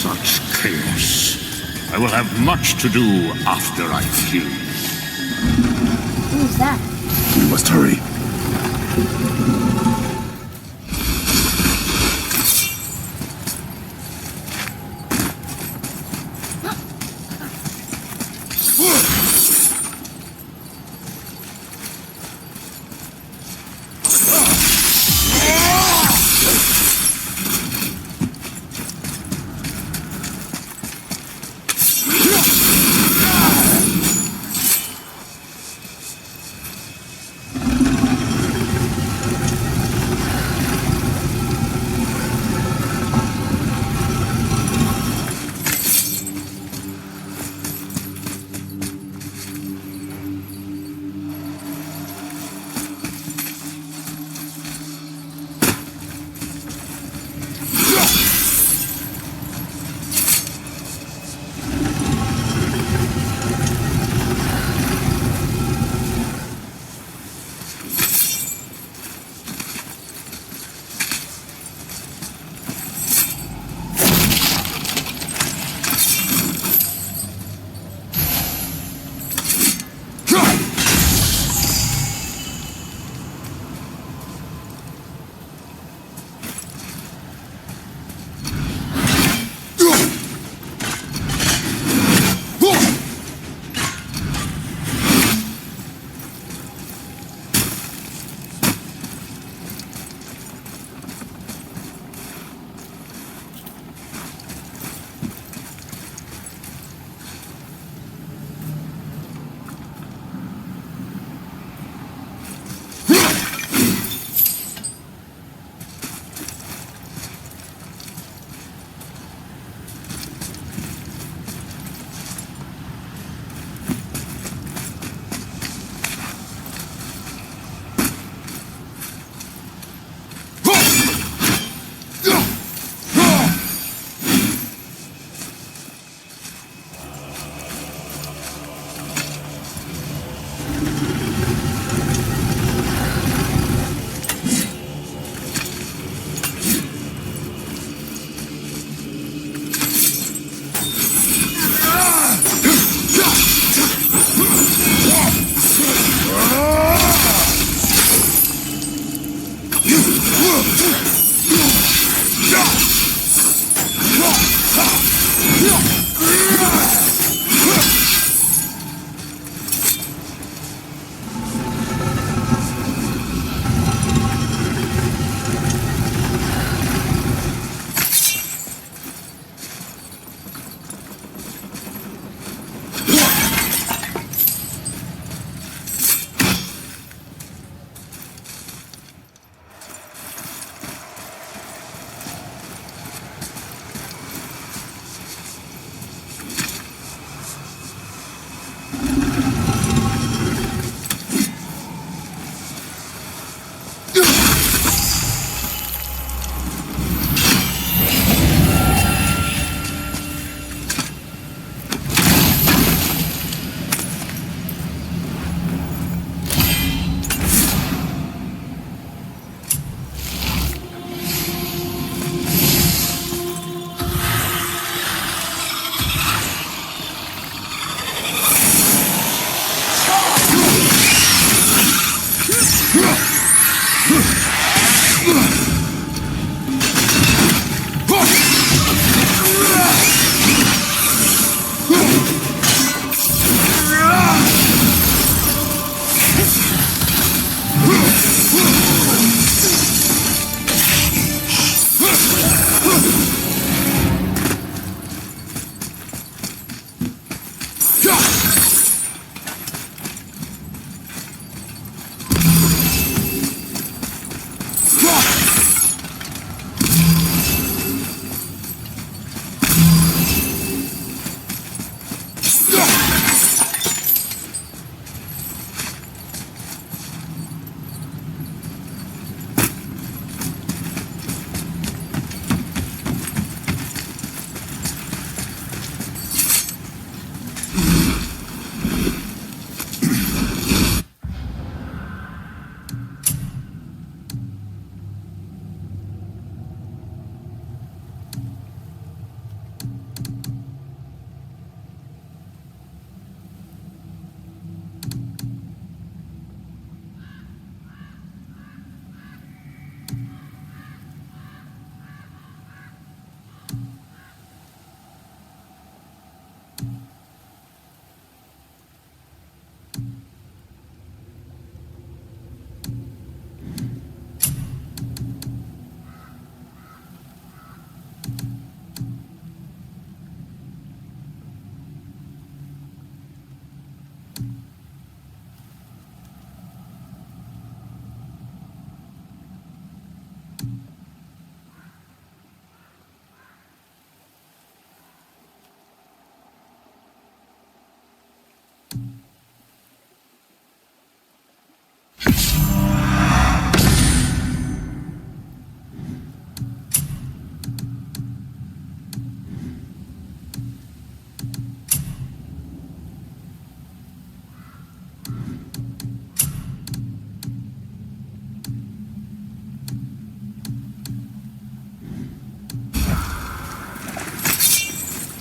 Such chaos. I will have much to do after I kill you. Who's that? We must hurry.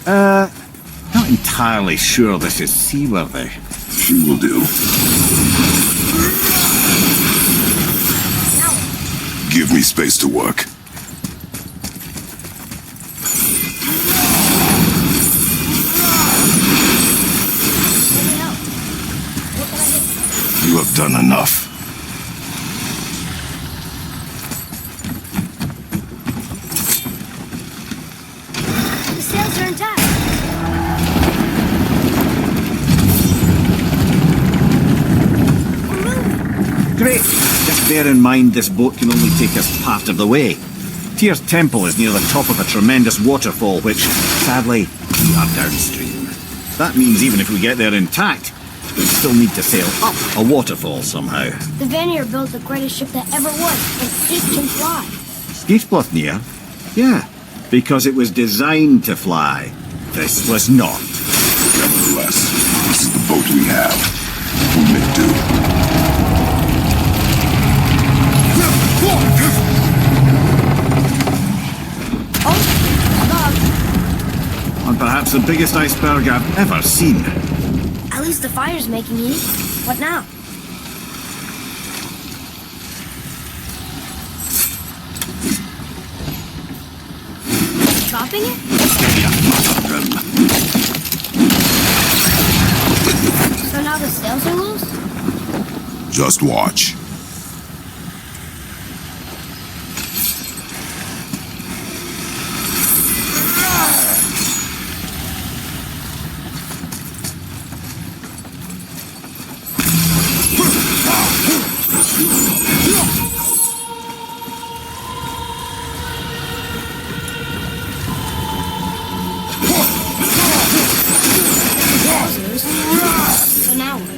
Not entirely sure this is seaworthy. She will do. Give me space to work. You have done enough. The sails are intact. Great! Just bear in mind this boat can only take us part of the way. Tyr's temple is near the top of a tremendous waterfall which, sadly, we are downstream. That means even if we get there intact, we still need to sail up a waterfall somehow. The Vanir built the greatest ship that ever was, and it can fly. Skidbladnir? Yeah, because it was designed to fly. This was not. Nevertheless, this is the boat we have. We may do. And perhaps the biggest iceberg I've ever seen. At least the fire's making heat. What now? Dropping it? So now the sails are loose? Just watch. So now what?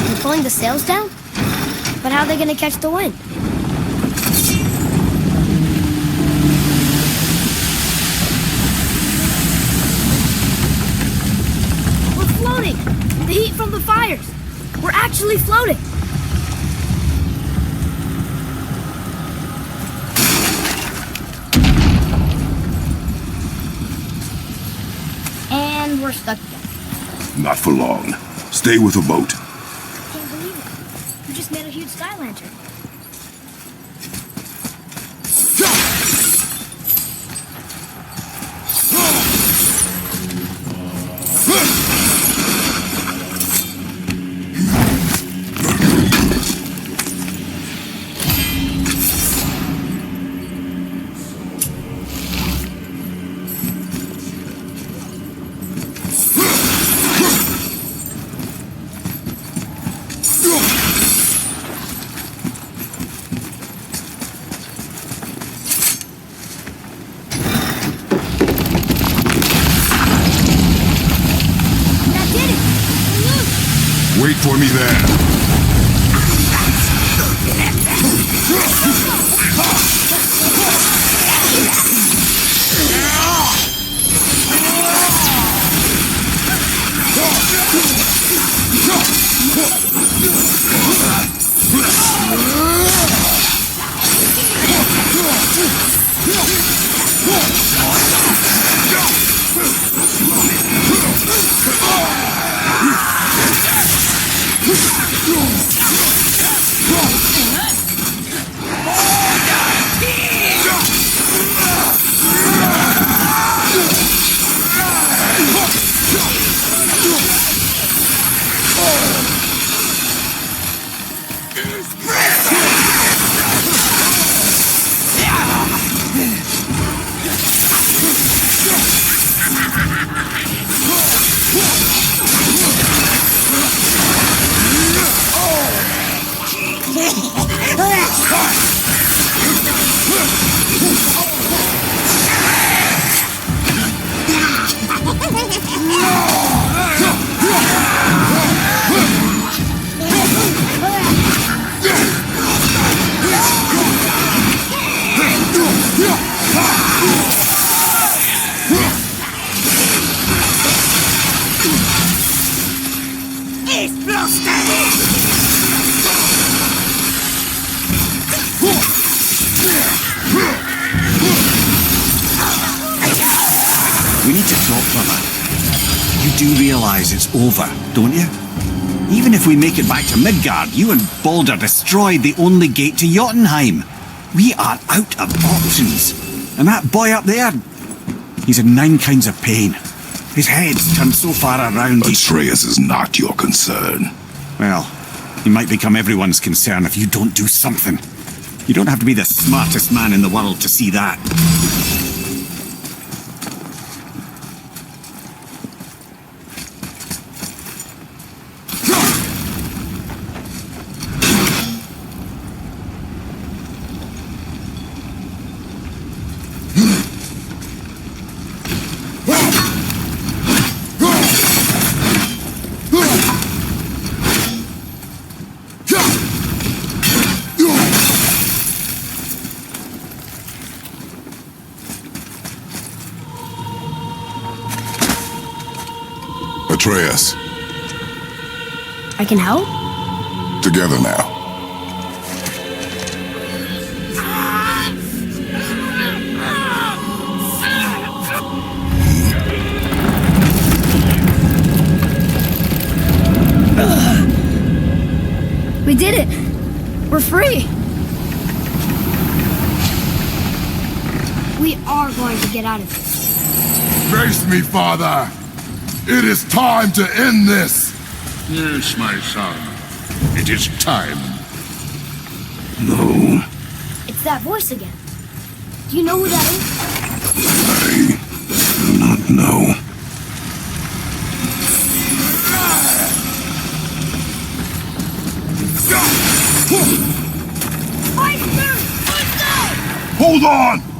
They're pulling the sails down? But how are they gonna catch the wind? We're floating! The heat from the fires! We're actually floating! stuck again. Not for long. Stay with the boat. I can't believe it. You just made a huge sky lantern. That did it! Look! Wait for me there. We need to talk, brother. You do realise it's over, don't you? Even if we make it back to Midgard, you and Balder destroyed the only gate to Jotunheim. We are out of options. And that boy up there, he's in 9 kinds of pain. His head's turned so far around he's... Atreus is not your concern. Well, he might become everyone's concern if you don't do something. You don't have to be the smartest man in the world to see that. Atreus, I can help? together now. We did it! We're free! We are going to get out of this. Face me, father. It is time to end this. Yes, my son. It is time. No, It's that voice again. Do you know who that is? I do not know. Hold on!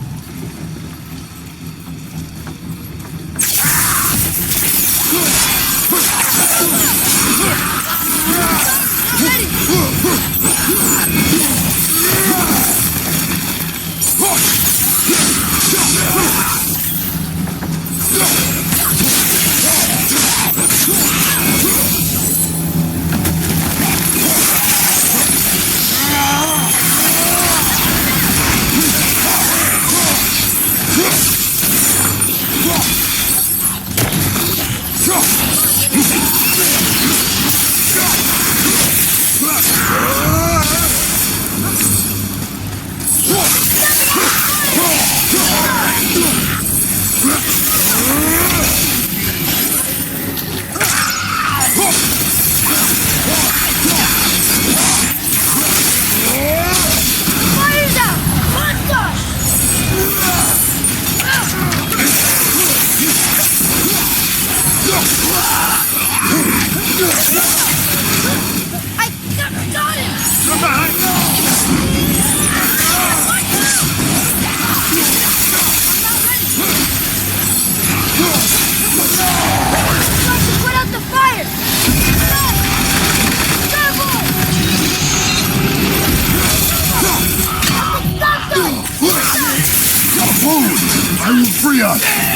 out.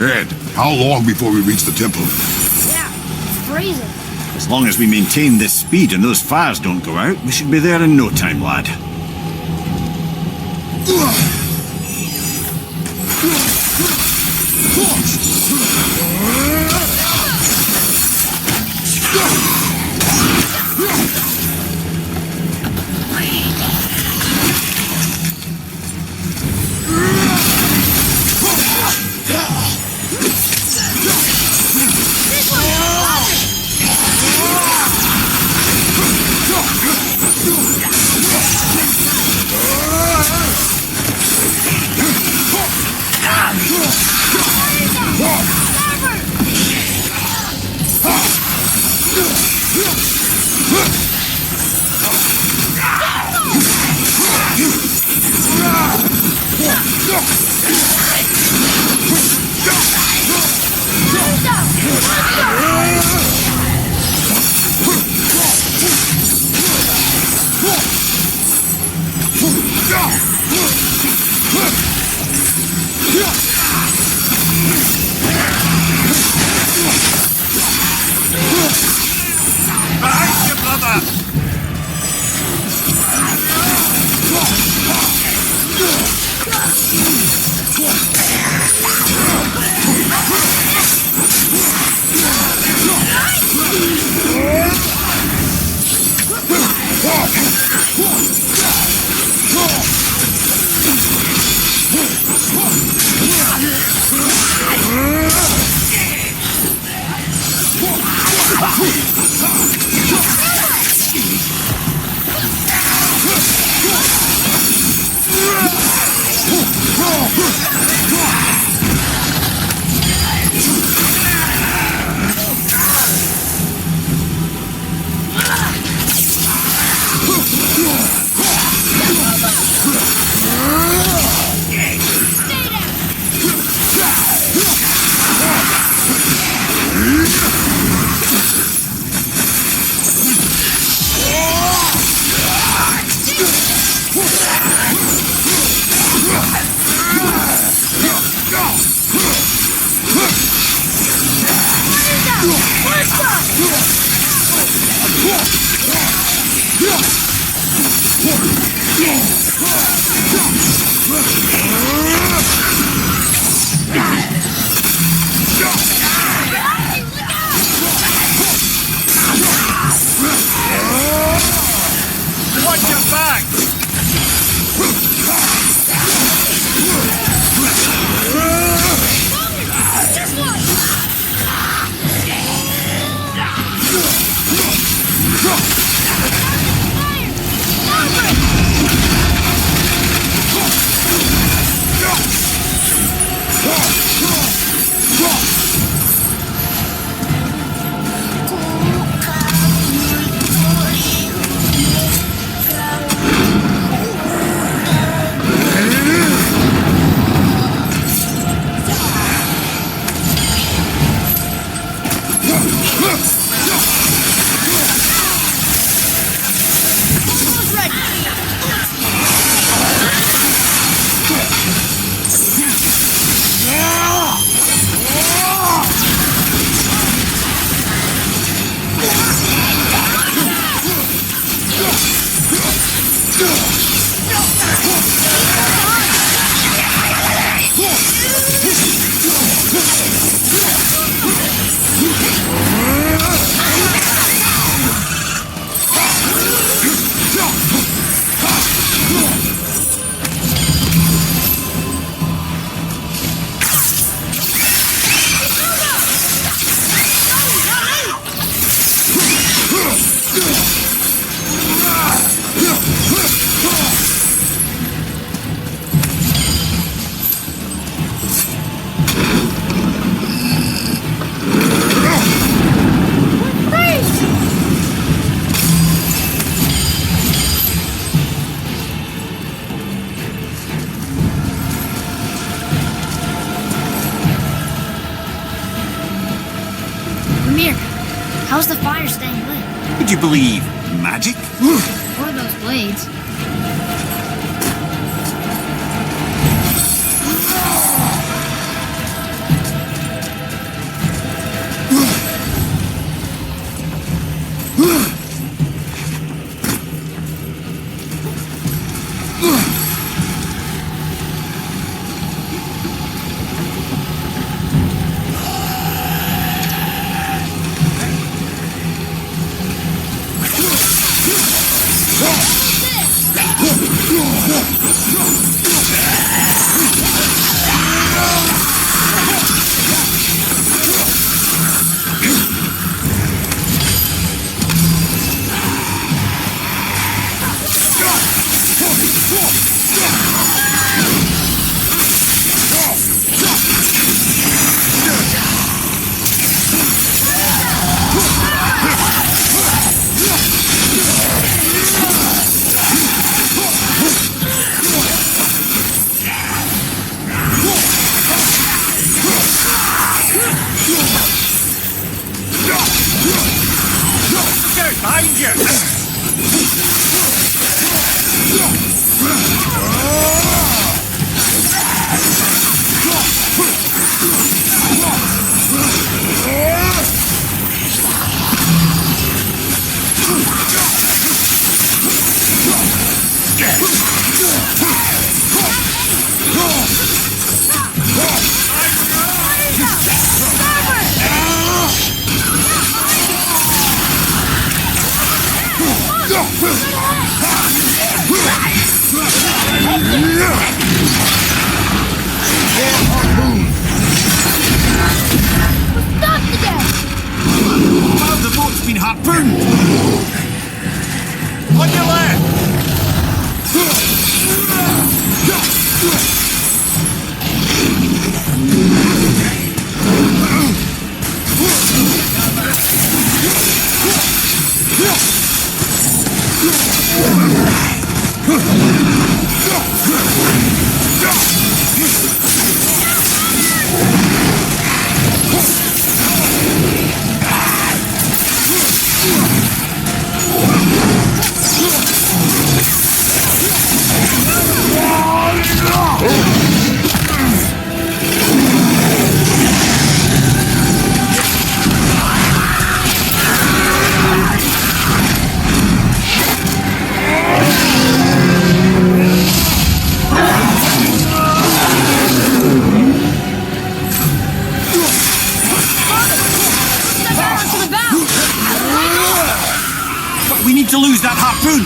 Ed, how long before we reach the temple? Yeah, it's freezing. As long as we maintain this speed and those fires don't go out, we should be there in no time, lad. How's the fire staying lit? Would you believe magic? What are those blades? Behind you! Stop again! Well, the boat's been harpooned! On your left! But we need to lose that harpoon!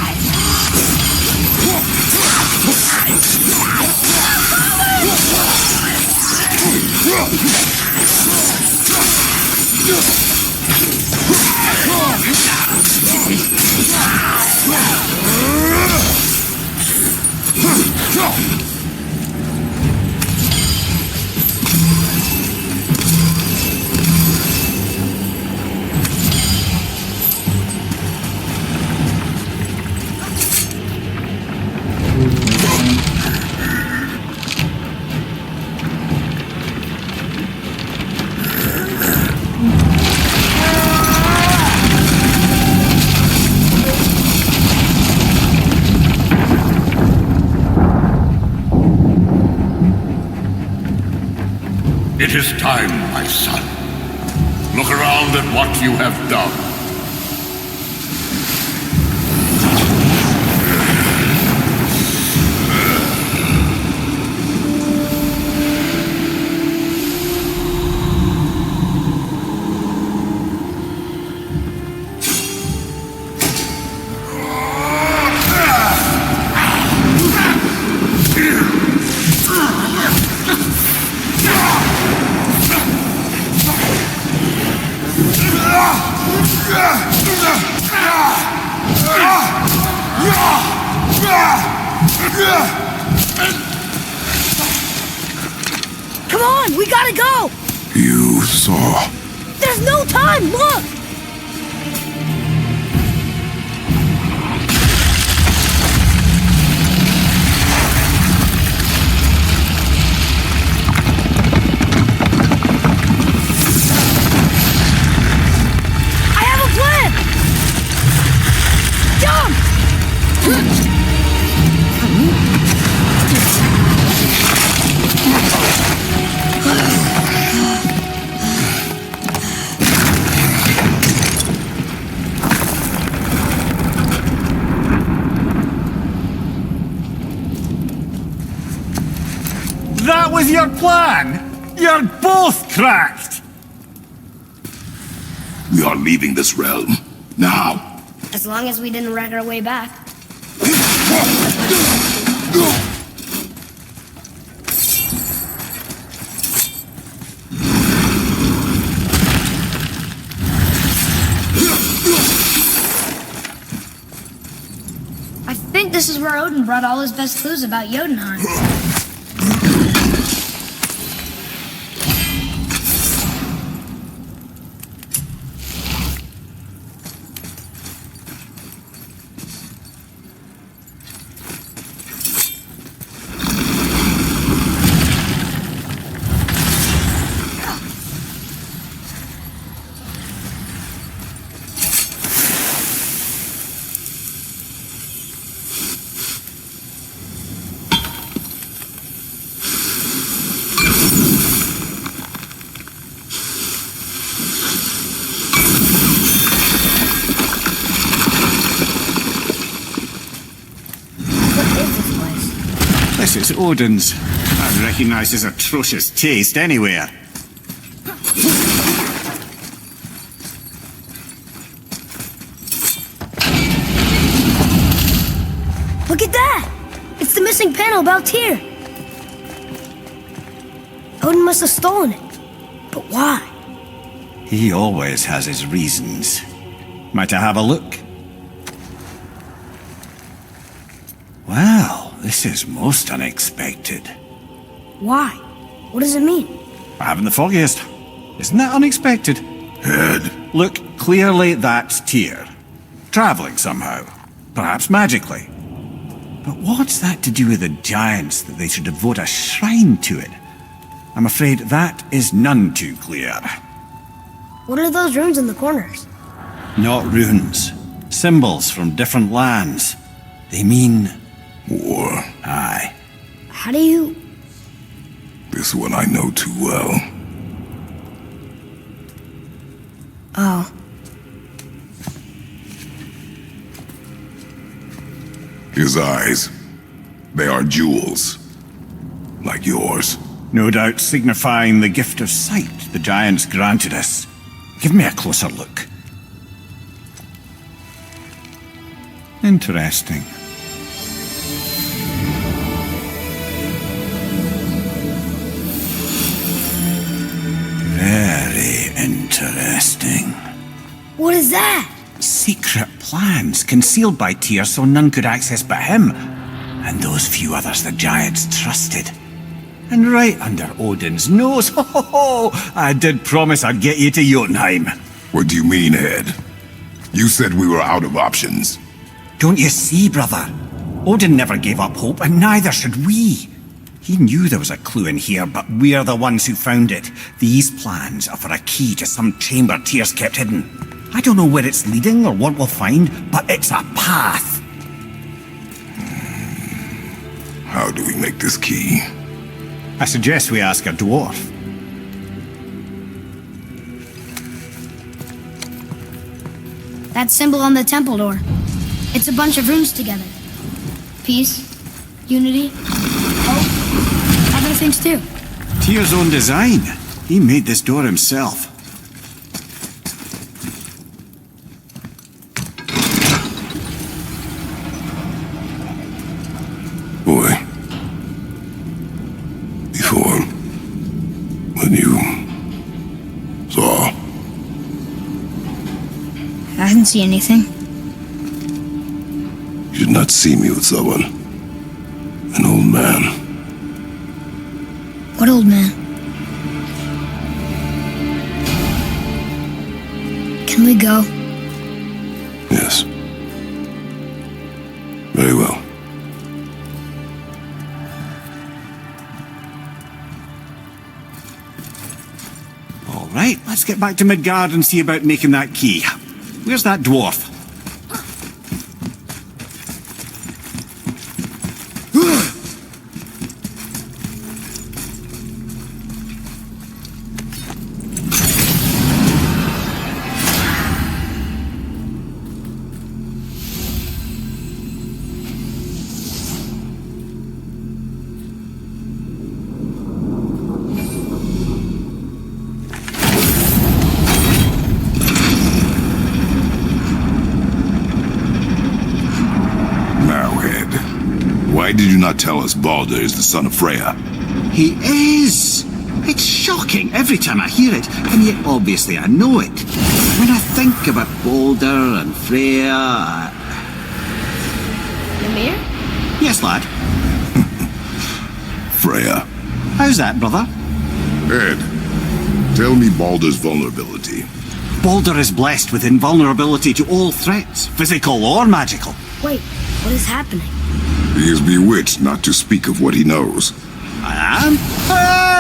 It is time, my son. Look around at what you have done. Come on, we gotta go! You saw. There's no time, look! I have a That was your plan? You're both cracked! We are leaving this realm. Now. As long as we didn't wreck our way back. I think this is where Odin brought all his best clues about Jotunheim. This is Odin's. I'd recognise his atrocious taste anywhere. Look at that! It's the missing panel about Tyr. Odin must have stolen it. But why? He always has his reasons. Might I have a look? Well, this is most unexpected. Why? What does it mean? I haven't the foggiest. Isn't that unexpected? Head. Look, clearly that's Tyr. Travelling somehow. Perhaps magically. But what's that to do with the giants that they should devote a shrine to it? I'm afraid that is none too clear. What are those runes in the corners? Not runes. Symbols from different lands. They mean... War. Aye. How do you... This one I know too well. Oh. His eyes. They are jewels. Like yours. No doubt signifying the gift of sight the giants granted us. Give me a closer look. Interesting. Very interesting. What is that? Secret plans concealed by Tyr so none could access but him, and those few others the giants trusted. And right under Odin's nose, ho ho ho! I did promise I'd get you to Jotunheim. What do you mean, Head? You said we were out of options. Don't you see, brother? Odin never gave up hope, and neither should we. He knew there was a clue in here, but we're the ones who found it. These plans are for a key to some chamber Tyr's kept hidden. I don't know where it's leading or what we'll find, but it's a path. How do we make this key? I suggest we ask a dwarf. That symbol on the temple door. It's a bunch of runes together. Peace, unity, hope, other things too. Tyr's own design. He made this door himself. Boy. Before. When you saw. I didn't see anything. You did not see me with someone. An old man. What old man? Can we go? Yes. Very well. All right, let's get back to Midgard and see about making that key. Where's that dwarf? not tell us Balder is the son of Freya? He is! It's shocking every time I hear it, and yet obviously I know it. When I think about Balder and Freya... Ymir? Yes, lad. Freya. How's that, brother? Ed, tell me Balder's vulnerability. Balder is blessed with invulnerability to all threats, physical or magical. Wait, what is happening? He is bewitched not to speak of what he knows. I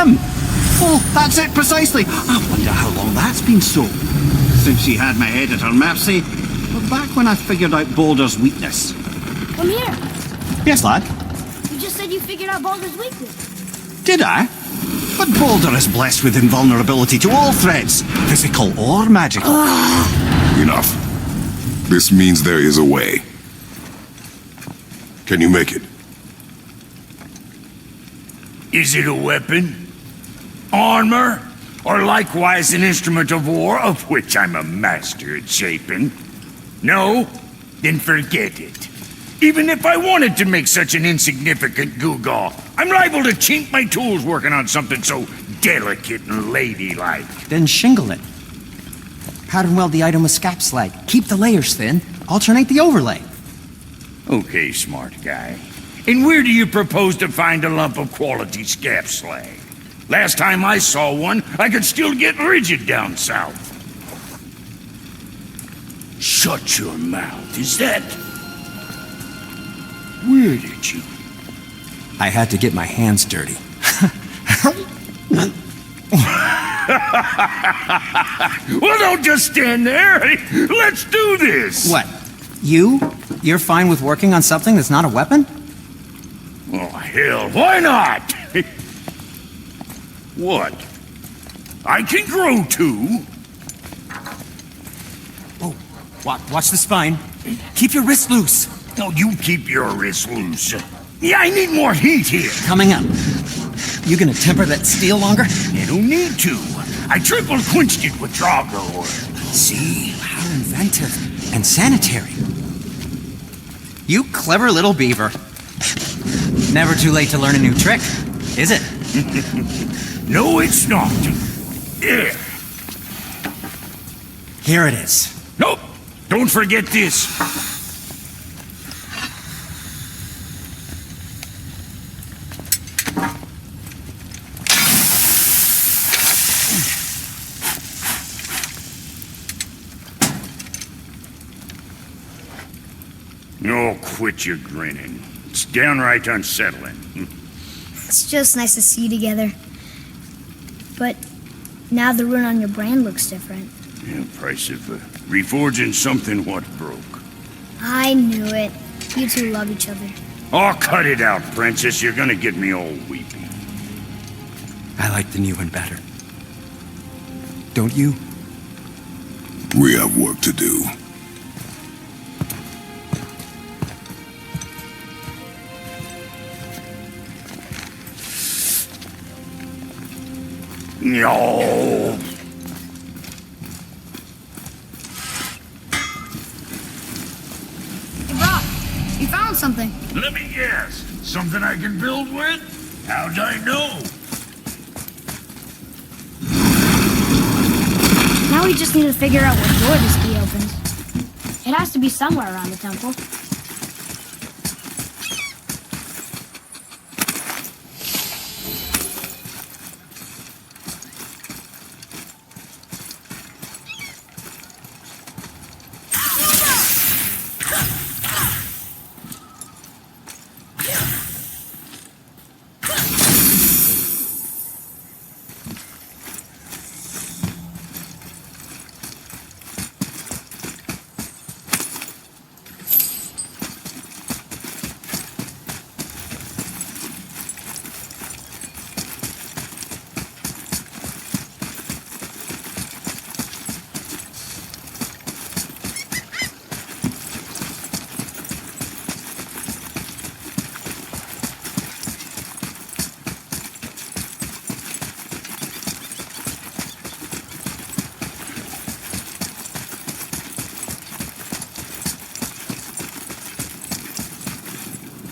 am! Oh, that's it precisely. I wonder how long that's been so. Since she had my head at her mercy, but back when I figured out Balder's weakness. Ymir, Yes, lad? you just said you figured out Baldur's weakness. Did I? But Balder is blessed with invulnerability to all threats, physical or magical. Enough. This means there is a way. Can you make it? Is it a weapon? Armor? Or likewise an instrument of war, of which I'm a master at shaping? No? Then forget it. Even if I wanted to make such an insignificant gewgaw, I'm liable to chink my tools working on something so delicate and ladylike. Then shingle it. Pattern weld the item with scap slag. Keep the layers thin. Alternate the overlay. Okay, smart guy. And where do you propose to find a lump of quality scap slag? Last time I saw one, I could still get rigid down south. Shut your mouth, is that... Where did you... I had to get my hands dirty. Well, don't just stand there. Let's do this. What? You're fine with working on something that's not a weapon? Oh, hell, why not? What? I can grow too. Oh, watch the spine. Keep your wrist loose. No, you keep your wrist loose. Yeah, I need more heat here. Coming up. You gonna temper that steel longer? You don't need to. I triple quenched it with Drago oil. See? How inventive. And sanitary. You clever little beaver. Never too late to learn a new trick, is it? No, it's not. Yeah. Here it is. Nope. Don't forget this. Oh, quit your grinning. It's downright unsettling. It's just nice to see you together. But now the rune on your brand looks different. Yeah, price of reforging something what broke. I knew it. You two love each other. Oh, cut it out, princess. You're gonna get me all weepy. I like the new one better. Don't you? We have work to do. No. Hey, Brock, you found something. Let me guess. Something I can build with? How'd I know? Now we just need to figure out what door this key opens. It has to be somewhere around the temple.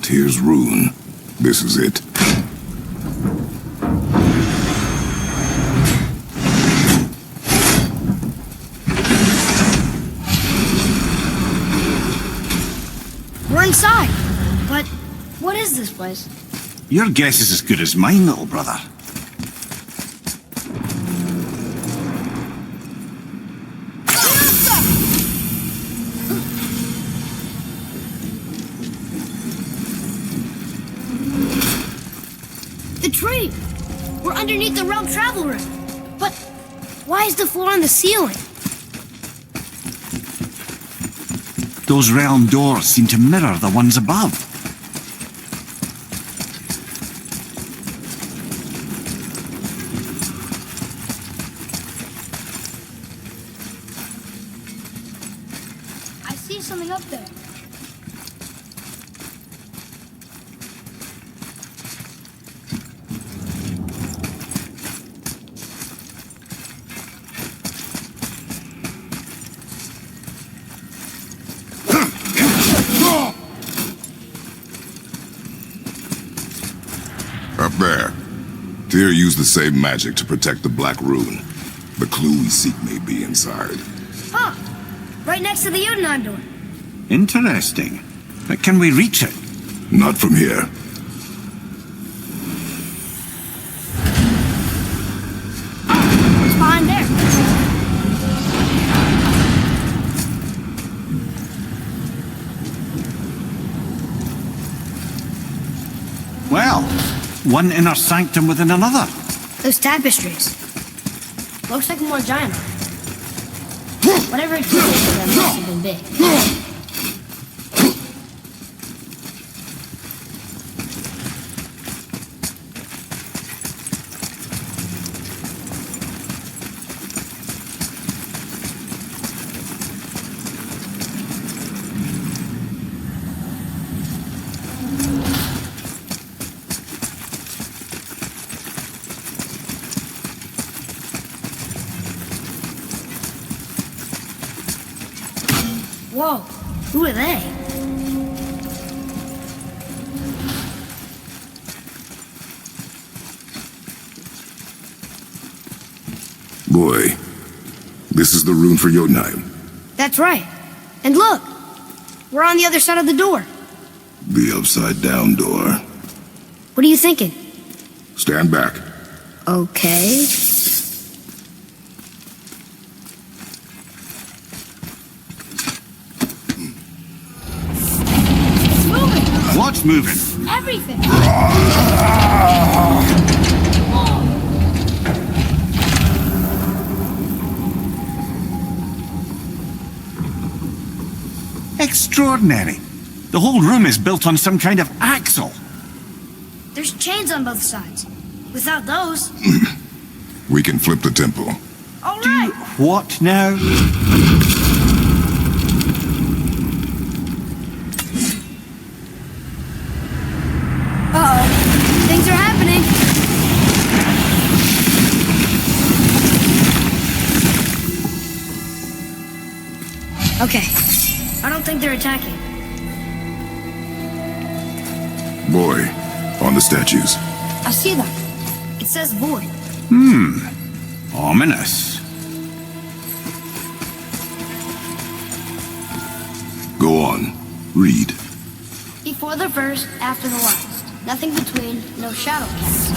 Tyr's rune. This is it. We're inside. But what is this place? Your guess is as good as mine, little brother. The tree! We're underneath the realm travel room. But why is the floor on the ceiling? Those realm doors seem to mirror the ones above. I see something up there. Up there. Tyr used the same magic to protect the Black Rune. The clue we seek may be inside. Huh! Right next to the Jotunheim door. Interesting. But can we reach it? Not from here. What's behind there? Well, one inner sanctum within another. Those tapestries. Looks like more giant. Whatever it is, them must have been big. Whoa, who are they? Boy, this is the rune for Jotunheim. That's right. And look, we're on the other side of the door. The upside-down door. What are you thinking? Stand back. Okay. It's moving! What's moving? Everything! Extraordinary. The whole room is built on some kind of axle. There's chains on both sides. Without those... We can flip the temple. All right! What now? Uh-oh. Things are happening. Okay. I don't think they're attacking. Boy, on the statues. I see them. It says void. Ominous. Go on. Read. Before the first, after the last. Nothing between, no shadow cast.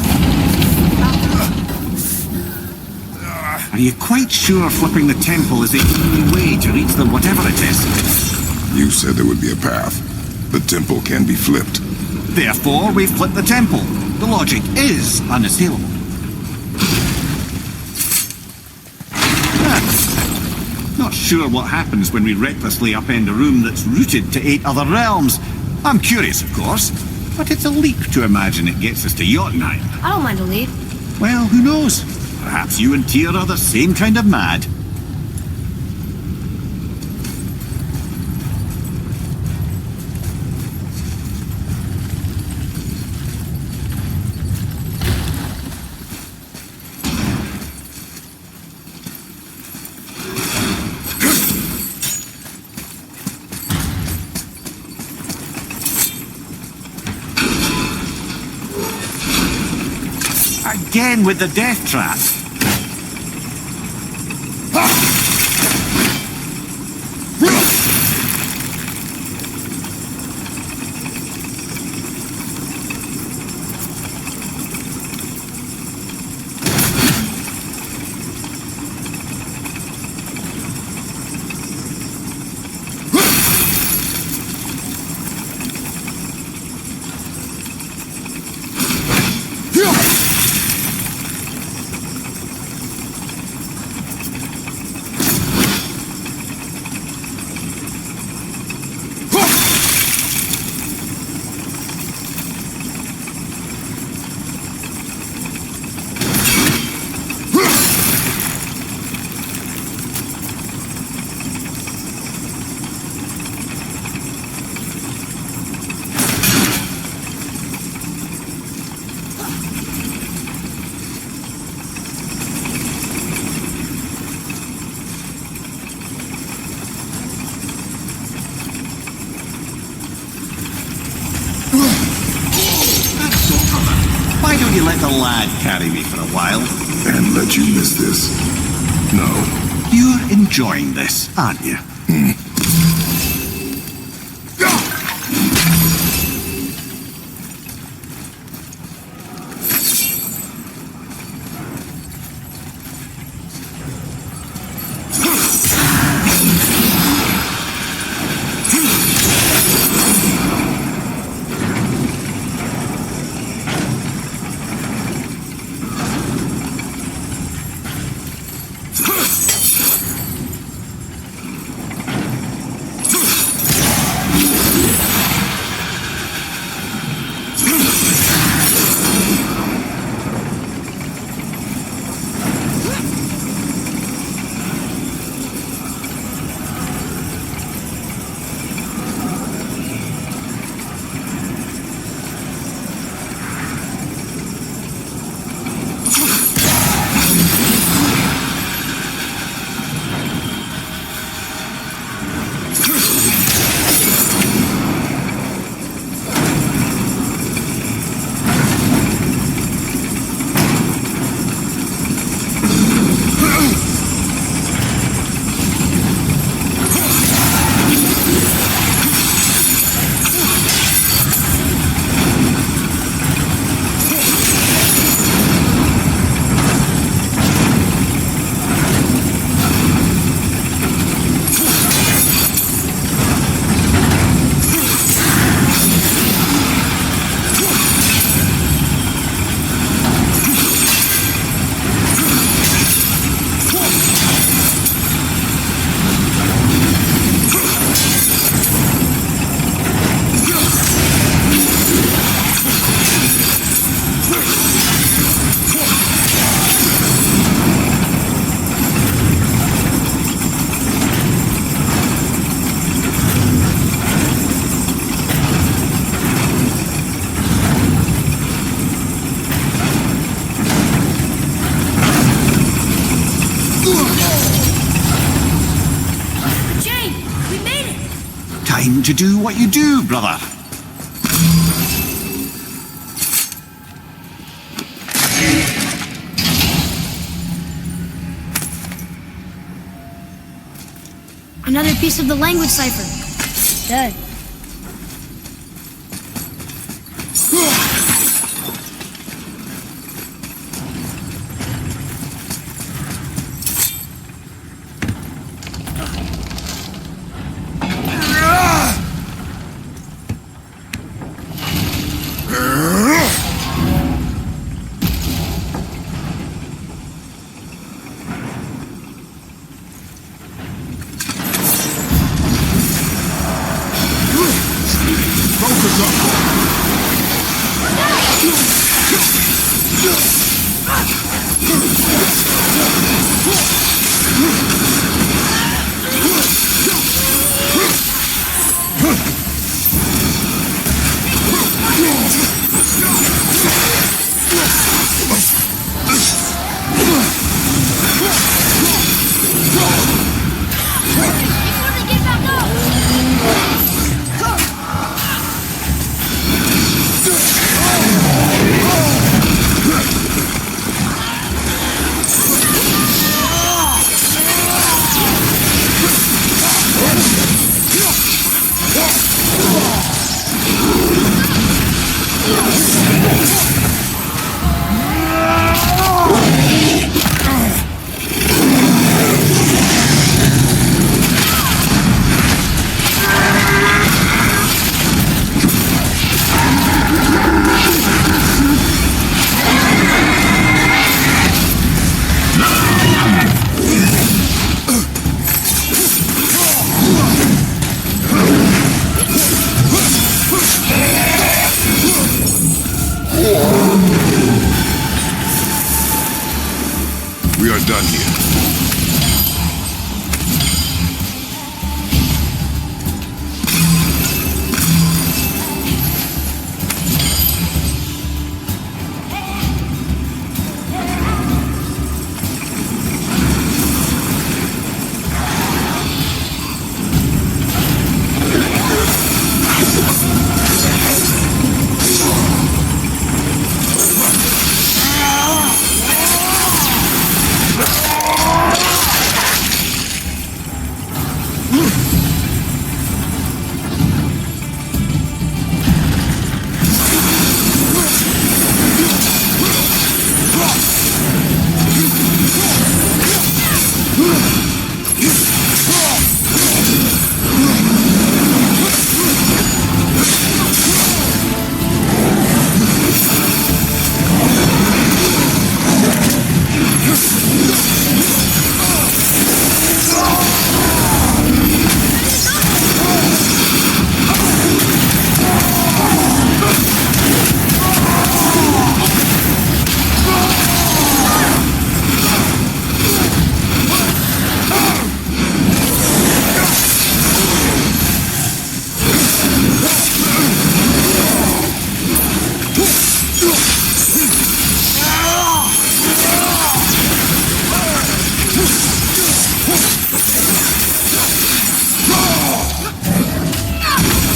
Are you quite sure flipping the temple is the only way to reach them, whatever it is? You said there would be a path. The temple can be flipped. Therefore, we've flipped the temple. The logic is unassailable. Not sure what happens when we recklessly upend a room that's rooted to 8 other realms. I'm curious, of course, but it's a leap to imagine it gets us to Jotunheim. I don't mind a lead. Well, who knows? Perhaps you and Tyr are the same kind of mad. Again with the death trap. Why don't you let the lad carry me for a while? And let you miss this? No. You're enjoying this, aren't you? Time to do what you do, brother. Another piece of the language cipher. Dead. We are done here.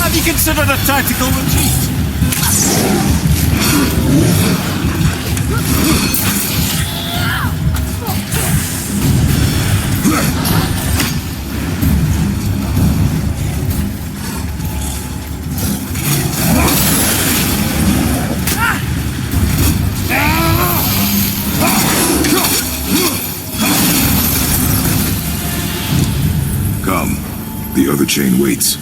Have you considered a tactical retreat? Come. The other chain waits.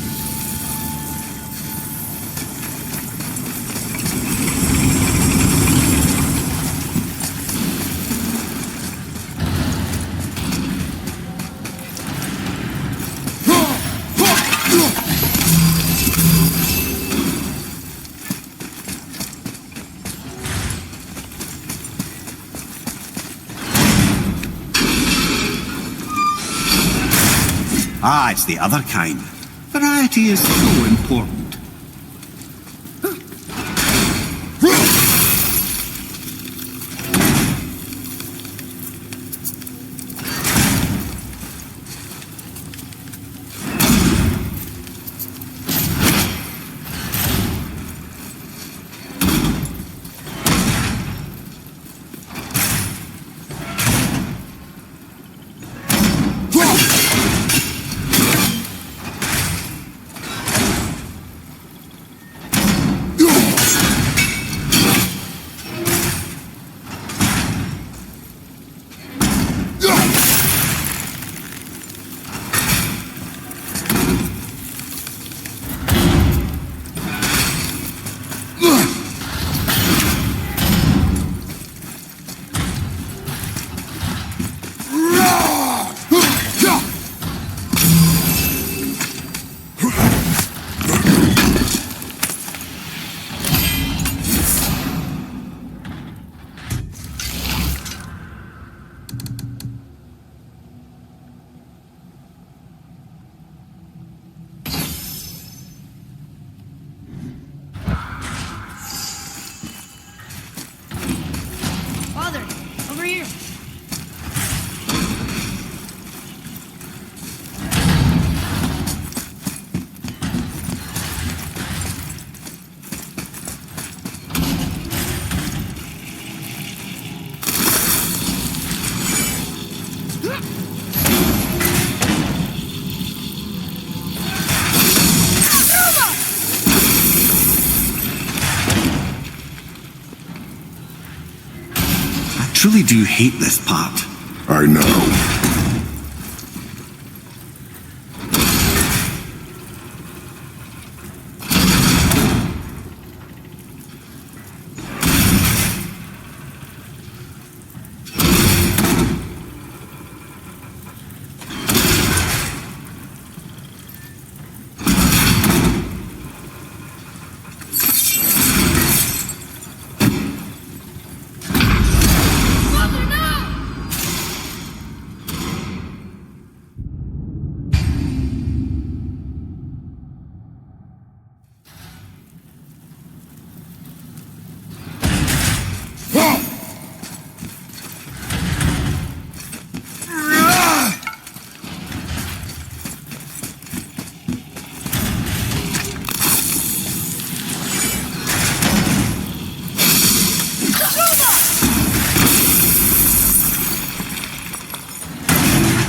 Ah, it's the other kind. Variety is so important. Father, over here. I truly do hate this part. I know.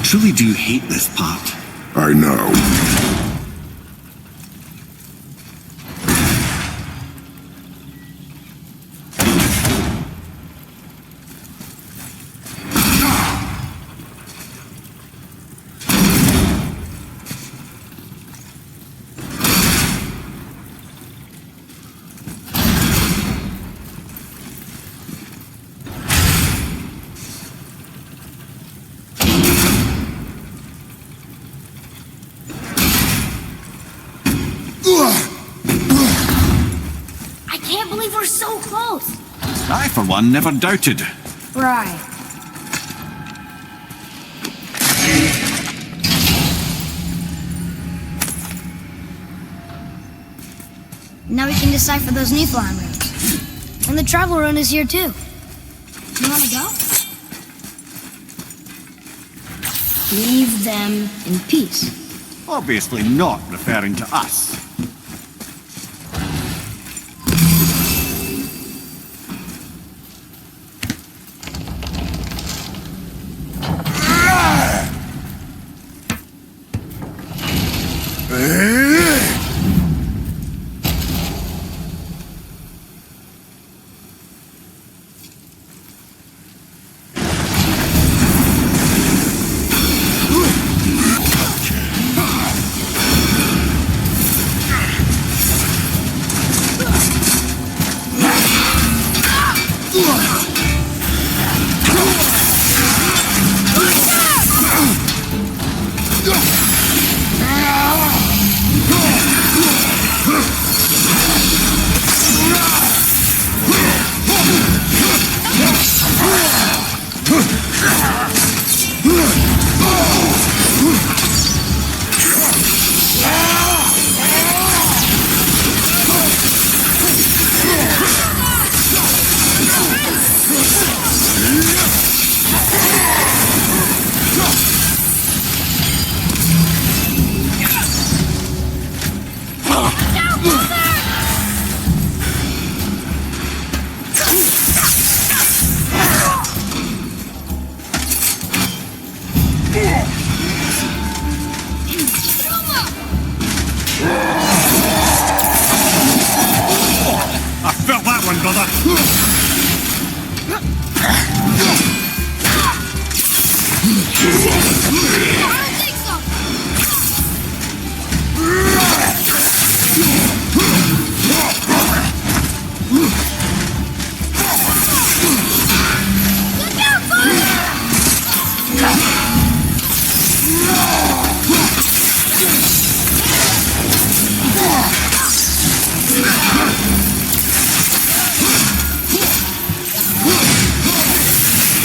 truly do hate this part. I know. I can't believe we're so close. I, for one, never doubted. Right. Now we can decipher those Niflheim runes. And the travel rune is here too. You wanna go? Leave them in peace. Obviously not referring to us. I felt that one, brother. I don't think so.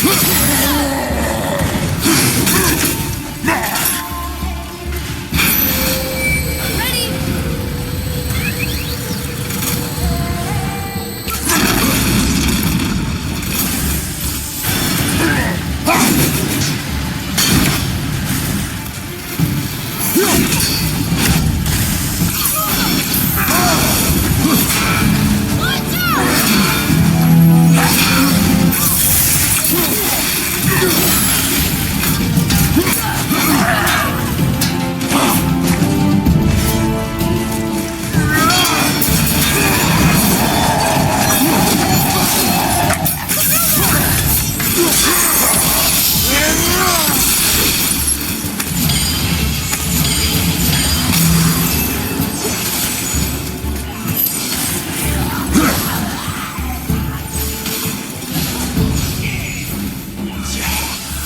Look out, Ready? Watch out!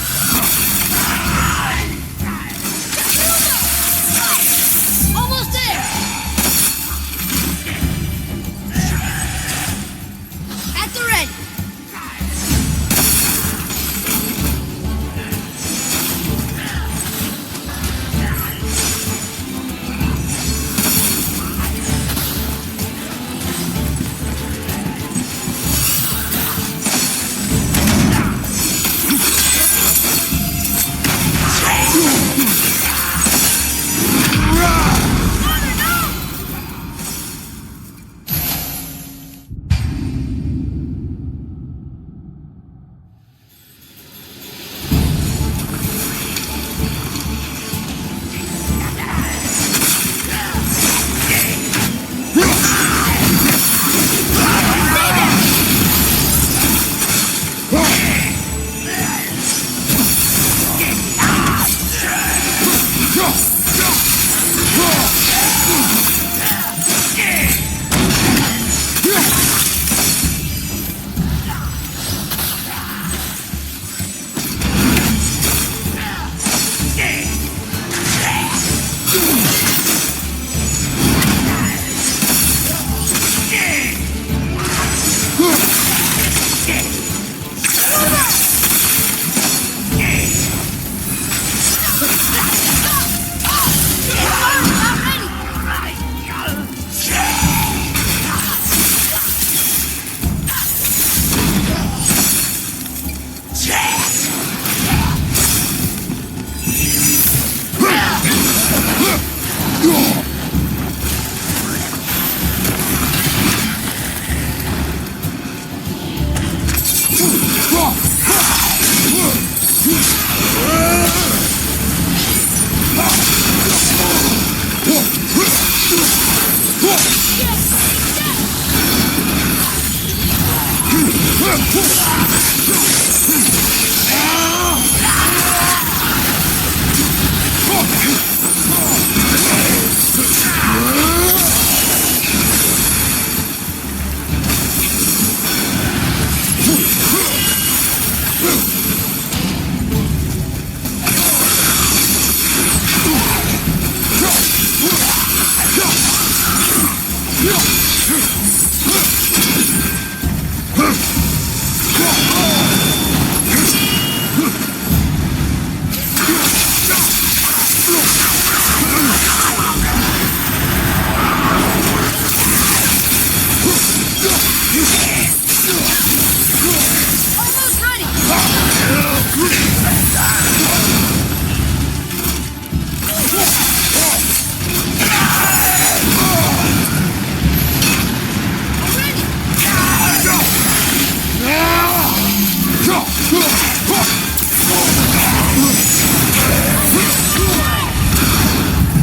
Almost ready.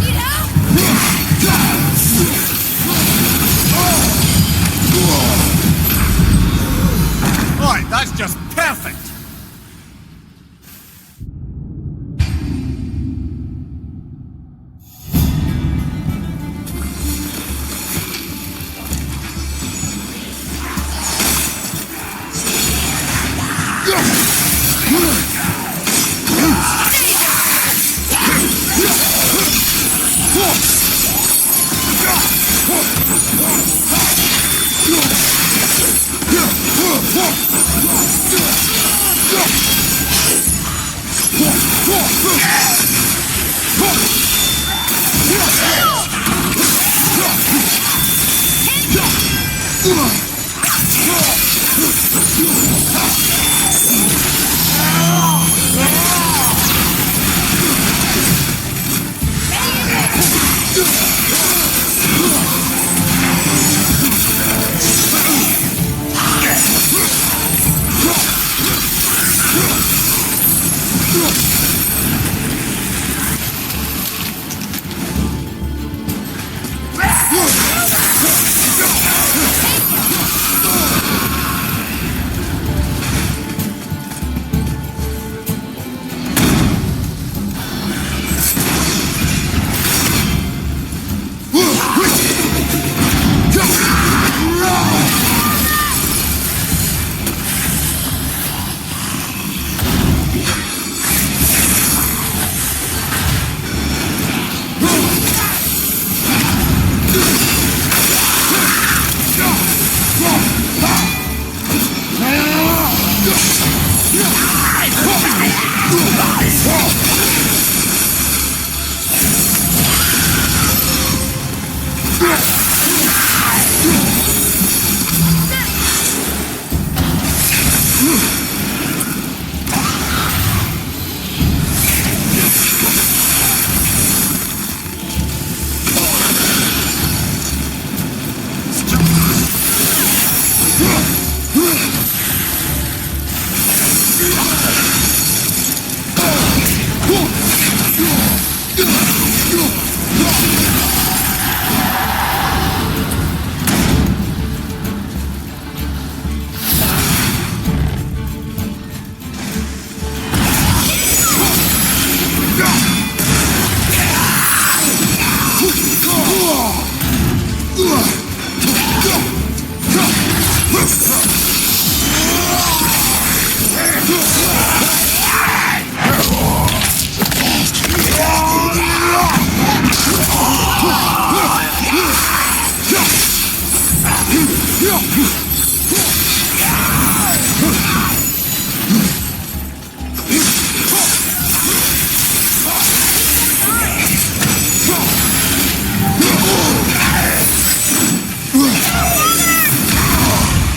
Need help? Right, that's just perfect.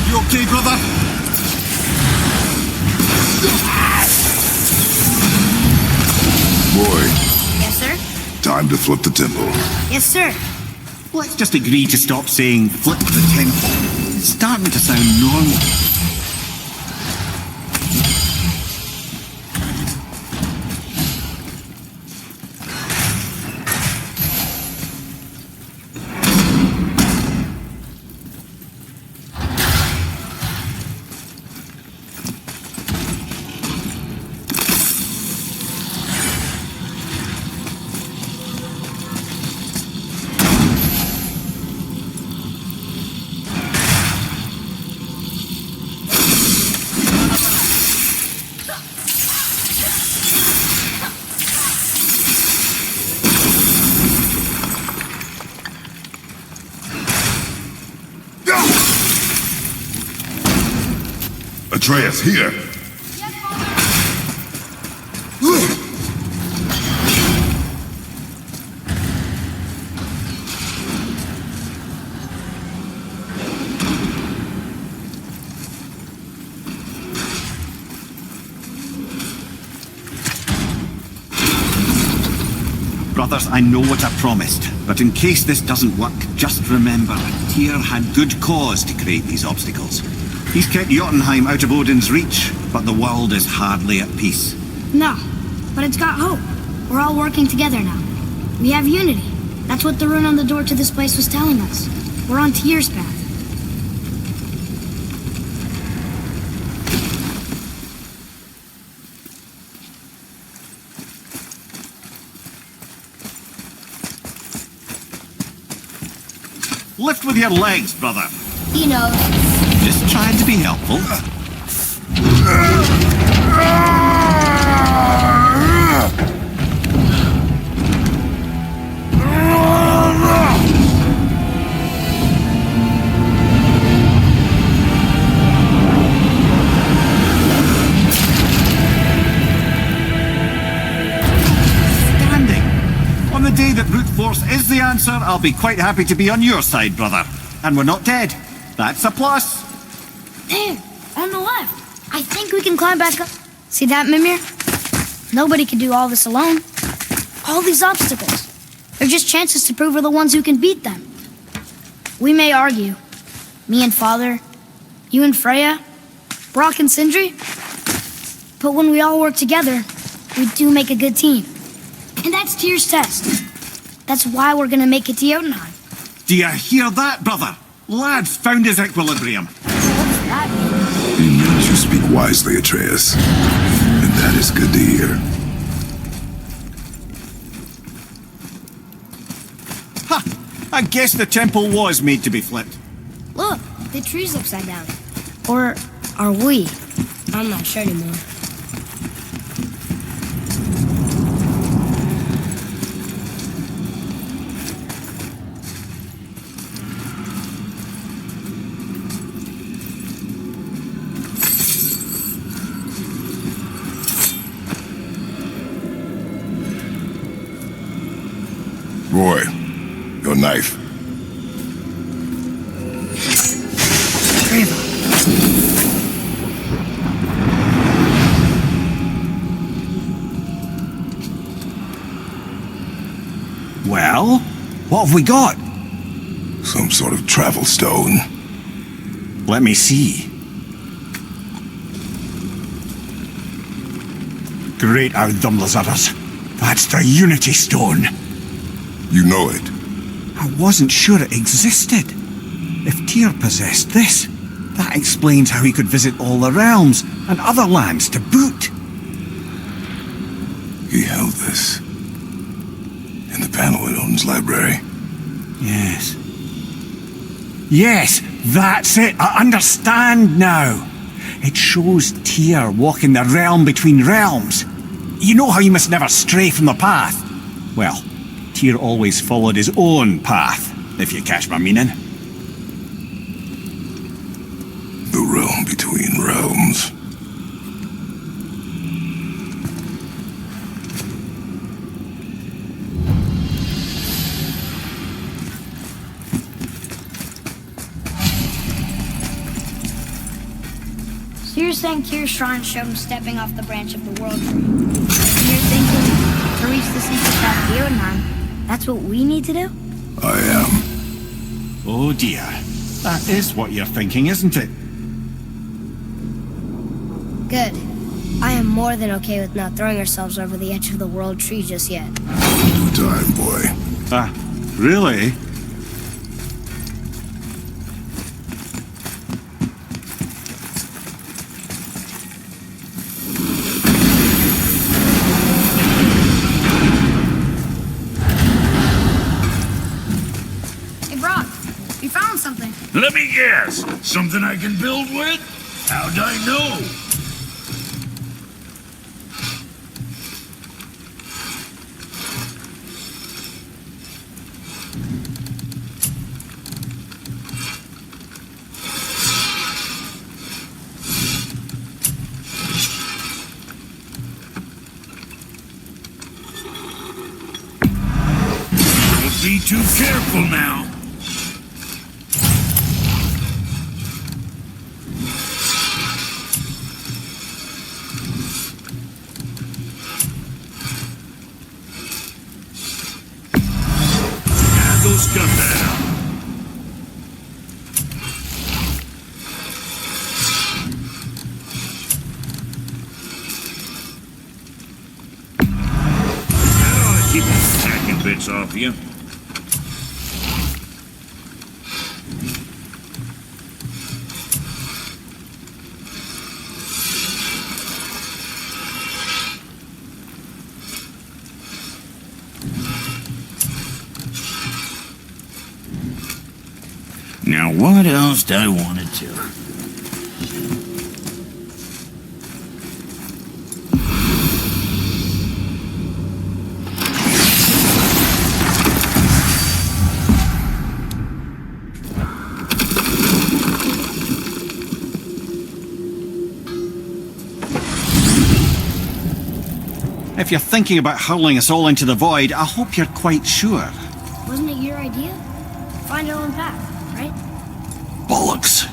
You okay, brother? Boy, Yes, sir? time to flip the temple. Yes, sir. Let's just agree to stop saying flip the temple. It's starting to sound normal. Atreus, here! Brothers, I know what I promised, but in case this doesn't work, just remember, Tyr had good cause to create these obstacles. He's kept Jotunheim out of Odin's reach, but the world is hardly at peace. No, but it's got hope. We're all working together now. We have unity. That's what the rune on the door to this place was telling us. We're on Tyr's path. Lift with your legs, brother. He knows. Just trying to be helpful. Standing. On the day that brute force is the answer, I'll be quite happy to be on your side, brother. And we're not dead. That's a plus. There, on the left. I think we can climb back up. See that, Mimir? Nobody can do all this alone. All these obstacles. They're just chances to prove we're the ones who can beat them. We may argue. Me and Father, you and Freya, Brock and Sindri. But when we all work together, we do make a good team. And that's Tyr's test. That's why we're gonna make it to Jotunheim. Do you hear that, brother? Lad's found his equilibrium. What's that mean? He means you speak wisely, Atreus. And that is good to hear. Ha! I guess the temple was made to be flipped. Look, the tree's upside down. Or are we? I'm not sure anymore. Roy, your knife. Well, what have we got? Some sort of travel stone. Let me see. Great Audumlazaras. That's the Unity Stone. You know it. I wasn't sure it existed. If Tyr possessed this, that explains how he could visit all the realms and other lands to boot. He held this. In the panel in Odin's library. Yes. Yes, that's it. I understand now. It shows Tyr walking the realm between realms. You know how you must never stray from the path? Well, Tyr always followed his own path, if you catch my meaning. The realm between realms. So you're saying Tyr's shrine showed him stepping off the branch of the world tree. And you're thinking, to reach the secret path of Jotunheim, that's what we need to do? I am. Oh dear. That is what you're thinking, isn't it? Good. I am more than okay with not throwing ourselves over the edge of the world tree just yet. No time, boy. Ah, really? Hey, Brock, we found something. Let me guess. Something I can build with? How'd I know? Be too careful now. Those got that out. Oh, keep hacking bits off you. Now, what else do I want to do? If you're thinking about hurling us all into the void, I hope you're quite sure. Wasn't it your idea? Find our own path, right? Bollocks.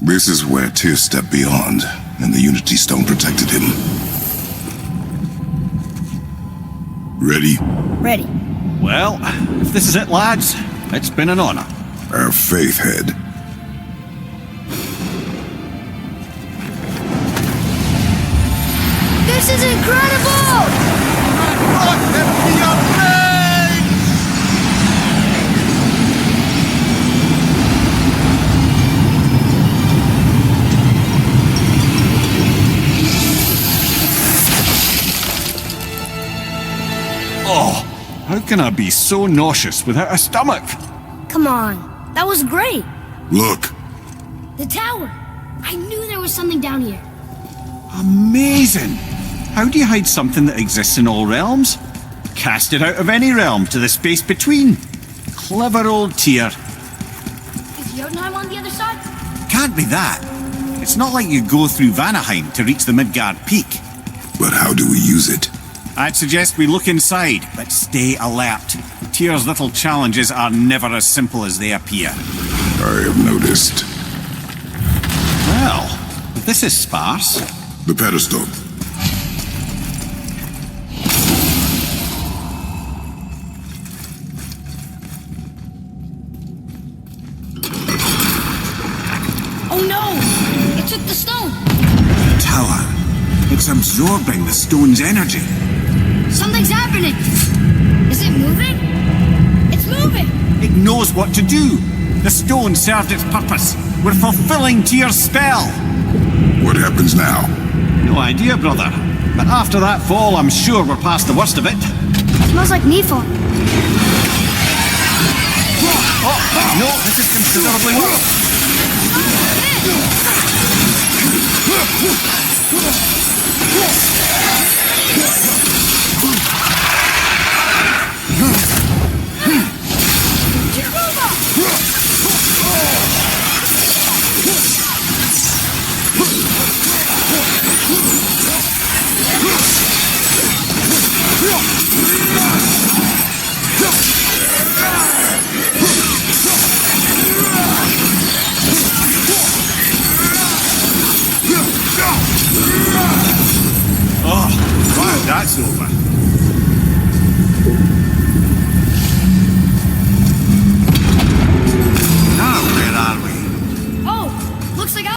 This is where Tyr stepped beyond, and the Unity Stone protected him. Ready? Ready. Well, if this is it, lads, it's been an honor. Our faith head. This is incredible! Oh, how can I be so nauseous without a stomach? Come on, that was great. Look! The tower. I knew there was something down here. Amazing! How do you hide something that exists in all realms? Cast it out of any realm to the space between. Clever old Tyr. Is Jotunheim on the other side? Can't be that. It's not like you go through Vanaheim to reach the Midgard Peak. But how do we use it? I'd suggest we look inside, but stay alert. Tyr's little challenges are never as simple as they appear. I have noticed. Well, this is sparse. The pedestal. Oh no! It took the stone! The tower. It's absorbing the stone's energy. Something's happening! Is it moving? It's moving! It knows what to do. The stone served its purpose. We're fulfilling Tyr's spell. What happens now? No idea, brother. But after that fall, I'm sure we're past the worst of it. Smells like Nephi. Oh, no, this is considerably worse. Oh, wow, that's over.